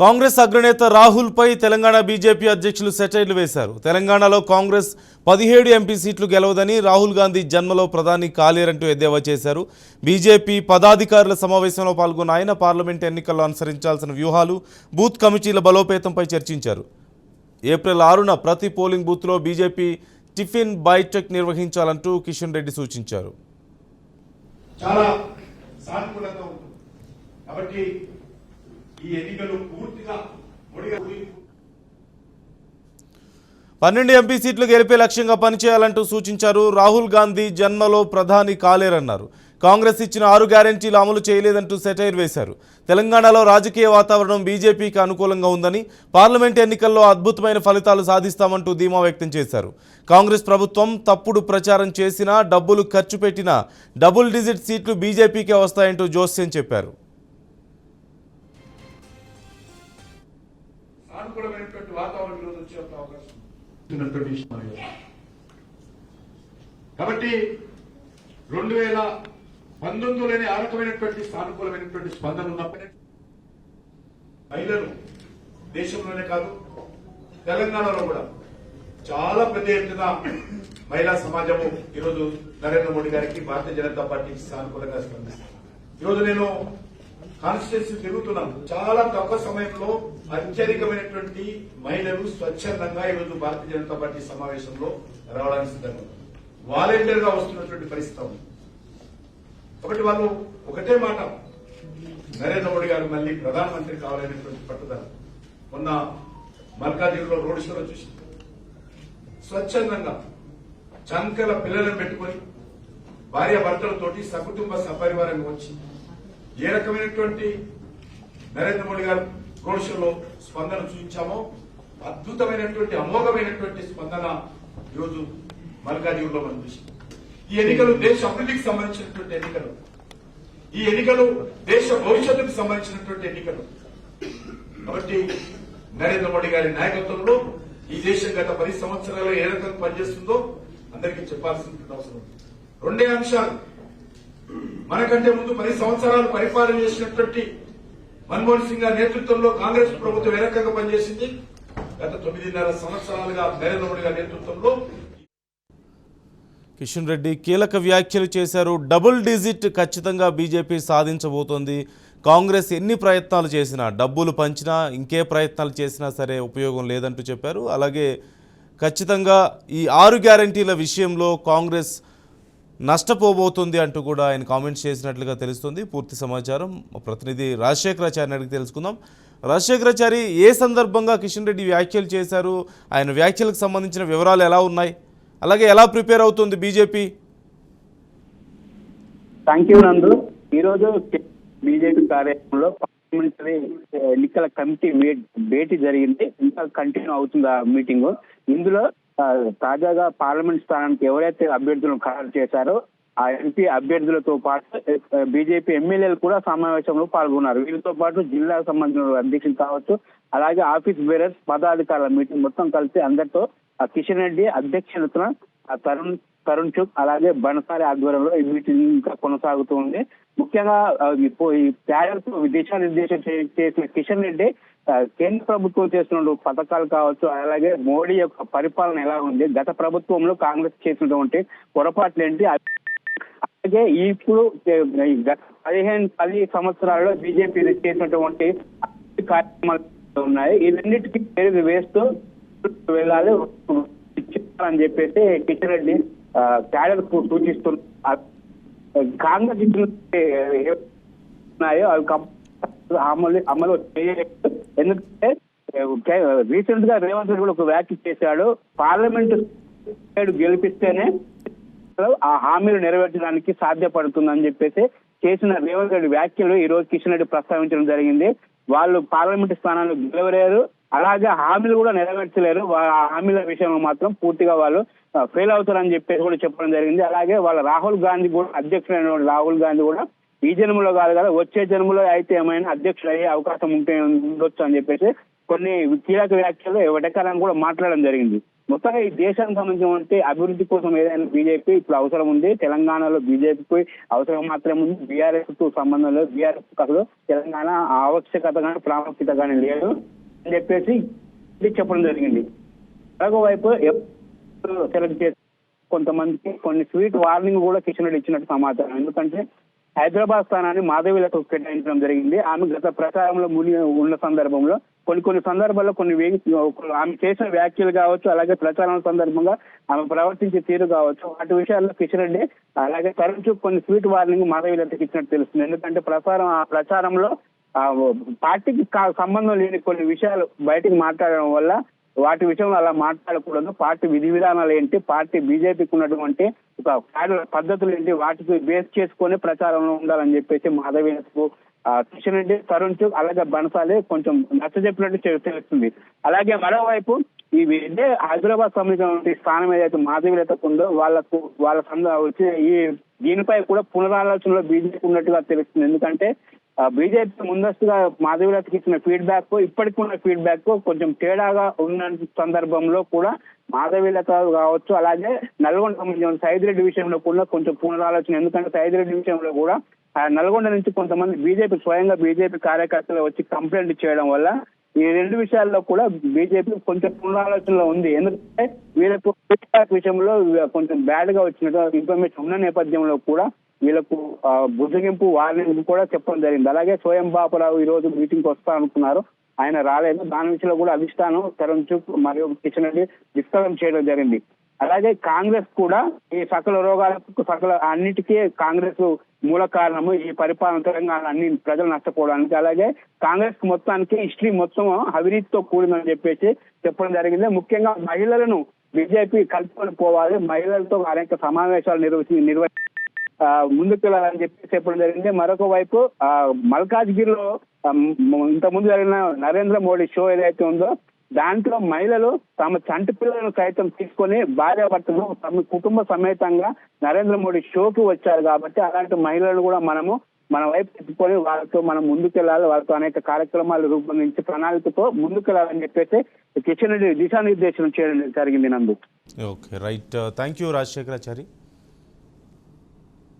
కాంగ్రెస్ అగ్రనేత రాహుల్ పై తెలంగాణ బీజేపీ అధ్యక్షులు సెటైర్లు వేశారు. తెలంగాణలో కాంగ్రెస్ 17 ఎంపీ సీట్లు గెలవదని, రాహుల్ గాంధీ జన్మలో ప్రధాని కాలేరంటూ ఎద్దేవా చేశారు. బీజేపీ పదాధికారుల సమావేశంలో పాల్గొన్న ఆయన పార్లమెంట్ ఎన్నికల్లో అనుసరించాల్సిన వ్యూహాలు, బూత్ కమిటీల బలోపేతంపై చర్చించారు. ఏప్రిల్ 6న ప్రతి పోలింగ్ బూత్లో బీజేపీ టిఫిన్ బైఠక్ నిర్వహించాలంటూ కిషన్ రెడ్డి సూచించారు. చాలా సానుకూలంగా ఉంటుంది కాబట్టి ఈ ఎన్నికలు పూర్తిగా 12 ఎంపీ సీట్లు గెలిపే లక్ష్యంగా పనిచేయాలంటూ సూచించారు. రాహుల్ గాంధీ జన్మలో ప్రధాని కాలేరన్నారు. కాంగ్రెస్ ఇచ్చిన 6 గ్యారెంటీలు అమలు చేయలేదంటూ సెటైర్ వేశారు. తెలంగాణలో రాజకీయ వాతావరణం బీజేపీకి అనుకూలంగా ఉందని, పార్లమెంట్ ఎన్నికల్లో అద్భుతమైన ఫలితాలు సాధిస్తామంటూ ధీమా వ్యక్తం చేశారు. కాంగ్రెస్ ప్రభుత్వం తప్పుడు ప్రచారం చేసినా, డబ్బులు ఖర్చు పెట్టినా డబుల్ డిజిట్ సీట్లు బీజేపీకే వస్తాయంటూ జోస్యం చెప్పారు. సానుకూలమైనటువంటి వాతావరణం ఈరోజు వచ్చే అవకాశం కాబట్టి 2019లోనే ఆ రకమైనటువంటి సానుకూలమైనటువంటి స్పందన ఉన్నప్పుడే మహిళలు దేశంలోనే కాదు తెలంగాణలో కూడా చాలా పెద్ద ఎత్తున మహిళా సమాజము ఈరోజు నరేంద్ర మోడీ గారికి, భారతీయ జనతా పార్టీకి సానుకూలంగా స్పందిస్తారు. ఈరోజు నేను కాన్స్టిట్యూన్సీ తిరుగుతున్నాను. చాలా తక్కువ సమయంలో అత్యధికమైనటువంటి మహిళలు స్వచ్ఛందంగా ఈరోజు భారతీయ జనతా పార్టీ సమావేశంలో రావడానికి సిద్ధంగా వాలంటీర్ గా వస్తున్నటువంటి పరిస్థితి ఉంది. కాబట్టి వాళ్ళు ఒకటే మాట, నరేంద్ర మోడీ గారు మళ్లీ ప్రధానమంత్రి కావాలనేటువంటి పట్టుదల. మొన్న మల్కాజిగిరిలో రోడ్ షోలో చూసి స్వచ్ఛందంగా చంకల పిల్లలను పెట్టుకుని భార్య భర్తలతోటి సకుటుంబ సపరివారంగా వచ్చి ఏ రకమైనటువంటి నరేంద్ర మోడీ గారు రోడ్ షోలో స్పందన చూపించామో అద్భుతమైనటువంటి అమోఘమైనటువంటి స్పందన ఈరోజు మల్కాజిగిరిలో మనం చూసి ఈ ఎన్నికలు దేశ అభివృద్ధికి సంబంధించినటువంటి ఎన్నికలు, ఈ ఎన్నికలు దేశ భవిష్యత్తుకు సంబంధించినటువంటి ఎన్నికలు. కాబట్టి నరేంద్ర మోడీ గారి నాయకత్వంలో ఈ దేశం గత 10 సంవత్సరాలు ఏ రకంగా పనిచేస్తుందో అందరికీ చెప్పాల్సిన అవసరం ఉంది. 2 అంశాలు. మనకంటే ముందు 10 సంవత్సరాలు పరిపాలన చేసినటువంటి మన్మోహన్ సింగ్ గారి నేతృత్వంలో కాంగ్రెస్ ప్రభుత్వం ఏ రకంగా పనిచేసింది, గత 9.5 సంవత్సరాలుగా నరేంద్ర మోడీ గారి నేతృత్వంలో. కిషన్ రెడ్డి కీలక వ్యాఖ్యలు చేశారు. డబుల్ డిజిట్ ఖచ్చితంగా బీజేపీ సాధించబోతోంది. కాంగ్రెస్ ఎన్ని ప్రయత్నాలు చేసినా, డబ్బులు పంచినా, ఇంకే ప్రయత్నాలు చేసినా సరే ఉపయోగం లేదంటూ చెప్పారు. అలాగే ఖచ్చితంగా ఈ 6 గ్యారెంటీల విషయంలో కాంగ్రెస్ నష్టపోబోతుంది అంటూ కూడా ఆయన కామెంట్స్ చేసినట్లుగా తెలుస్తుంది. పూర్తి సమాచారం మా ప్రతినిధి రాజశేఖరాచారిని అడిగి తెలుసుకుందాం. రాజశేఖరాచారి, ఏ సందర్భంగా కిషన్ రెడ్డి వ్యాఖ్యలు చేశారు? ఆయన వ్యాఖ్యలకు సంబంధించిన వివరాలు ఎలా ఉన్నాయి? అలాగే ఎలా ప్రిపేర్ అవుతుంది బీజేపీ? థ్యాంక్ యూ నందు. ఈరోజు బీజేపీ కార్యాలయంలో పార్లమెంటరీ ఎన్నికల కమిటీ భేటీ జరిగింది. ఇంకా కంటిన్యూ అవుతుంది ఆ మీటింగ్. ఇందులో తాజాగా పార్లమెంట్ స్థానానికి ఎవరైతే అభ్యర్థులను ఖరారు చేశారో ఆ ఎంపీ అభ్యర్థులతో పాటు బీజేపీ ఎమ్మెల్యేలు కూడా సమావేశంలో పాల్గొన్నారు. వీరితో పాటు జిల్లాకు సంబంధించిన అధ్యక్షులు కావచ్చు, అలాగే ఆఫీస్ బేరర్స్, పదాధికారుల మీటింగ్ మొత్తం కలిసి అందరితో కిషన్ రెడ్డి అధ్యక్షతన తరుణ్ చుక్ అలాగే బన్సారి ఆధ్వర్యంలో ఈ మీటింగ్ ఇంకా కొనసాగుతూ ఉంది. ముఖ్యంగా ఈ క్యాడర్కు దిశానిర్దేశం చేసిన కిషన్ రెడ్డి కేంద్ర ప్రభుత్వం చేస్తున్న పథకాలు కావచ్చు, అలాగే మోడీ యొక్క పరిపాలన ఎలా ఉంది, గత ప్రభుత్వంలో కాంగ్రెస్ చేసినటువంటి పొరపాట్లు ఏంటి, అలాగే ఇప్పుడు గత 10 సంవత్సరాల్లో బీజేపీ చేసినటువంటి కార్యక్రమాలు ఉన్నాయి. ఇవన్నిటికీ పేరు వేస్తూ వెళ్ళాలి అని చెప్పేసి కిషన్ రెడ్డి క్యాడర్ కు సూచిస్తున్నారు. కాంగ్రెస్ ఉన్నాయో అవి అమలు చేయలేదు. ఎందుకంటే రీసెంట్ గా రేవంత్ రెడ్డి కూడా ఒక వ్యాఖ్య చేశాడు, పార్లమెంట్ గెలిపిస్తేనే ఆ హామీలు నెరవేర్చడానికి సాధ్యపడుతుందని చెప్పేసి చేసిన రేవంత్ రెడ్డి వ్యాఖ్యలు ఈ రోజు కిషన్ రెడ్డి ప్రస్తావించడం జరిగింది. వాళ్ళు పార్లమెంట్ స్థానాలు గెలవలేరు, అలాగే హామీలు కూడా నెరవేర్చలేరు. ఆ హామీల విషయంలో మాత్రం పూర్తిగా వాళ్ళు ఫెయిల్ అవుతారని చెప్పేసి కూడా చెప్పడం జరిగింది. అలాగే వాళ్ళ రాహుల్ గాంధీ కూడా, అధ్యక్షుడైన రాహుల్ గాంధీ కూడా ఈ జన్మలో కాదు కదా, వచ్చే జన్మలో అయితే ఏమైనా అధ్యక్షుడు అయ్యే అవకాశం ఉండొచ్చు అని చెప్పేసి కొన్ని కీలక వ్యాఖ్యలు వెటకాలను కూడా మాట్లాడడం జరిగింది. మొత్తంగా ఈ దేశానికి సంబంధించిన అభివృద్ధి కోసం ఏదైనా బీజేపీ ఇప్పుడు అవసరం ఉంది. తెలంగాణలో బీజేపీకి అవసరం మాత్రమే ఉంది. బీఆర్ఎస్ కు సంబంధం లేదు. బీఆర్ఎస్ అసలు తెలంగాణ ఆవశ్యకత కానీ ప్రాముఖ్యత కానీ లేదు అని చెప్పేసి చెప్పడం జరిగింది. మరొక వైపు సెలెక్ట్ చేసి కొంతమందికి కొన్ని స్వీట్ వార్నింగ్ కూడా కిషన్ రెడ్డి ఇచ్చినట్టు సమాచారం. ఎందుకంటే హైదరాబాద్ స్థానాన్ని మాధవీలకు కేటాయించడం జరిగింది. ఆమె గత ప్రచారంలో ముని ఉన్న సందర్భంలో కొన్ని సందర్భాల్లో ఆమె చేసిన వ్యాఖ్యలు కావచ్చు, అలాగే ప్రచారం సందర్భంగా ఆమె ప్రవర్తించే తీరు కావచ్చు, వాటి విషయాల్లో కిషన్ రెడ్డి అలాగే తరచూ కొన్ని స్వీట్ వార్నింగ్ మాధవీలకు ఇచ్చినట్టు తెలుస్తుంది. ఎందుకంటే ప్రచారంలో పార్టీకి సంబంధం లేని కొన్ని విషయాలు బయటికి మాట్లాడడం వల్ల వాటి విషయంలో అలా మాట్లాడకూడదు. పార్టీ విధి విధానాలు ఏంటి, పార్టీ బీజేపీకి ఉన్నటువంటి ఒక పద్ధతులు ఏంటి, వాటికి బేస్ చేసుకొని ప్రచారంలో ఉండాలని చెప్పేసి మాధవీలకు కిషన్ రెడ్డి, తరుణ్ చుక్ అలాగే బన్సాలి కొంచెం నచ్చజెప్పినట్టు తెలుస్తుంది. అలాగే మరోవైపు ఇదే హైదరాబాద్ సంబంధించిన స్థానం ఏదైతే మాధవీలకు ఉందో వాళ్ళ వచ్చి దీనిపై కూడా పునరాలోచనలో బీజేపీ ఉన్నట్టుగా తెలుస్తుంది. ఎందుకంటే బీజేపీ ముందస్తుగా మాధవీలకు ఇచ్చిన ఫీడ్బ్యాక్ ఇప్పటికి ఉన్న ఫీడ్బ్యాక్ కొంచెం తేడాగా ఉన్న సందర్భంలో కూడా మాధవీలత కావచ్చు, అలాగే నల్గొండ సంబంధించిన సైదిరెడ్డి విషయంలో కూడా కొంచెం పునరాలోచన. ఎందుకంటే సైదిరెడ్డి విషయంలో కూడా నల్గొండ నుంచి కొంతమంది స్వయంగా బీజేపీ కార్యకర్తలు వచ్చి కంప్లైంట్ చేయడం వల్ల ఈ రెండు విషయాల్లో కూడా బీజేపీ కొంచెం పునరాలోచనలో ఉంది. ఎందుకంటే వీళ్ళకు ఫీడ్బ్యాక్ విషయంలో కొంచెం బ్యాడ్ గా వచ్చినట్టు ఇన్ఫర్మేషన్ ఉన్న నేపథ్యంలో కూడా వీళ్ళకు బుజ్జగింపు వార్నింగ్ కూడా చెప్పడం జరిగింది. అలాగే స్వయం బాపురావు ఈ రోజు మీటింగ్ వస్తా అనుకున్నారు, ఆయన రాలేదు. దాని విషయంలో కూడా అధిష్టానం తరుణ్ చుక్ మరియు కిషన్ రెడ్డి డిస్కషన్ చేయడం జరిగింది. అలాగే కాంగ్రెస్ కూడా ఈ సకల రోగాలకు అన్నిటికీ కాంగ్రెస్ మూల కారణము ఈ పరిపాలన తెలంగాణ అన్ని ప్రజలు నష్టపోవడానికి. అలాగే కాంగ్రెస్ మొత్తానికి హిస్టరీ మొత్తం అవినీతితో కూడిందని చెప్పేసి చెప్పడం జరిగింది. ముఖ్యంగా మహిళలను బీజేపీ కలుపుకొని పోవాలి, మహిళలతో అనేక సమావేశాలు నిర్వహించి ముందుకు వెళ్ళాలని చెప్పి చెప్పడం జరిగింది. మరొక వైపు మల్కాజ్గిరిలో ఇంతకుముందు జరిగిన నరేంద్ర మోడీ షో ఏదైతే ఉందో దాంట్లో మహిళలు తమ చంటి పిల్లలను సైతం తీసుకొని భార్యాభర్తలు తమ కుటుంబ సమేతంగా నరేంద్ర మోడీ షోకి వచ్చారు. కాబట్టి అలాంటి మహిళలు కూడా మన వైపు తిప్పుకొని వాళ్ళతో మనం ముందుకెళ్ళాలి, వాళ్ళతో అనేక కార్యక్రమాలు రూపొందించి ప్రణాళికతో ముందుకెళ్ళాలని చెప్పేసి కిషన్ రెడ్డి దిశానిర్దేశనం చేయడం జరిగింది. నందు okay, right. Thank you Rajasekharachari.